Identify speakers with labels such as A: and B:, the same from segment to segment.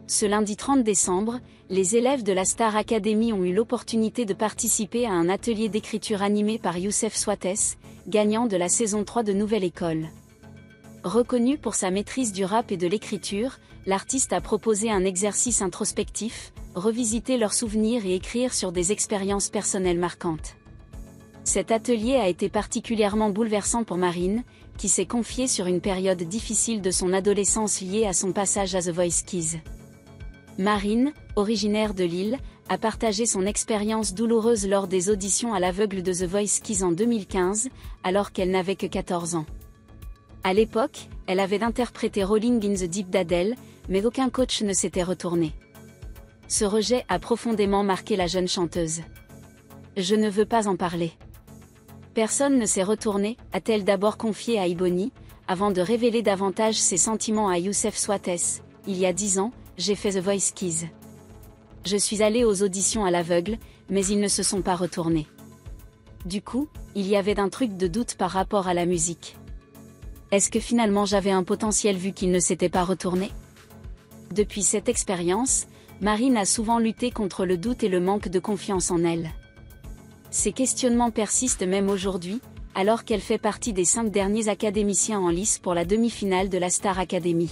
A: Ce lundi 30 décembre, les élèves de la Star Academy ont eu l'opportunité de participer à un atelier d'écriture animé par Youssef Souates, gagnant de la saison 3 de Nouvelle École. Reconnu pour sa maîtrise du rap et de l'écriture, l'artiste a proposé un exercice introspectif, revisiter leurs souvenirs et écrire sur des expériences personnelles marquantes. Cet atelier a été particulièrement bouleversant pour Marine, qui s'est confiée sur une période difficile de son adolescence liée à son passage à The Voice Kids. Marine, originaire de Lille, a partagé son expérience douloureuse lors des auditions à l'aveugle de The Voice Kids en 2015, alors qu'elle n'avait que 14 ans. À l'époque, elle avait interprété Rolling in the Deep d'Adèle, mais aucun coach ne s'était retourné. Ce rejet a profondément marqué la jeune chanteuse. « Je ne veux pas en parler. Personne ne s'est retourné », a-t-elle d'abord confié à Iboni, avant de révéler davantage ses sentiments à Youssef Souates. « Il y a 10 ans, j'ai fait The Voice Kids. Je suis allée aux auditions à l'aveugle, mais ils ne se sont pas retournés. Du coup, il y avait un truc de doute par rapport à la musique. Est-ce que finalement j'avais un potentiel vu qu'ils ne s'étaient pas retournés ? » Depuis cette expérience, Marine a souvent lutté contre le doute et le manque de confiance en elle. Ces questionnements persistent même aujourd'hui, alors qu'elle fait partie des 5 derniers académiciens en lice pour la demi-finale de la Star Academy.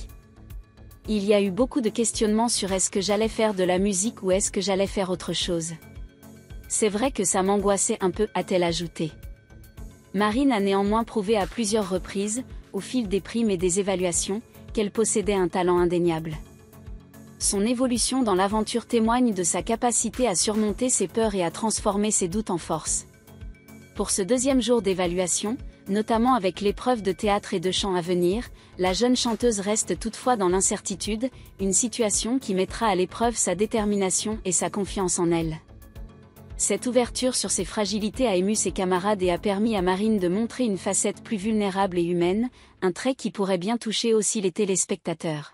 A: Il y a eu beaucoup de questionnements sur est-ce que j'allais faire de la musique ou est-ce que j'allais faire autre chose. C'est vrai que ça m'angoissait un peu, a-t-elle ajouté. Marine a néanmoins prouvé à plusieurs reprises, au fil des primes et des évaluations, qu'elle possédait un talent indéniable. Son évolution dans l'aventure témoigne de sa capacité à surmonter ses peurs et à transformer ses doutes en force. Pour ce deuxième jour d'évaluation, notamment avec l'épreuve de théâtre et de chant à venir, la jeune chanteuse reste toutefois dans l'incertitude, une situation qui mettra à l'épreuve sa détermination et sa confiance en elle. Cette ouverture sur ses fragilités a ému ses camarades et a permis à Marine de montrer une facette plus vulnérable et humaine, un trait qui pourrait bien toucher aussi les téléspectateurs.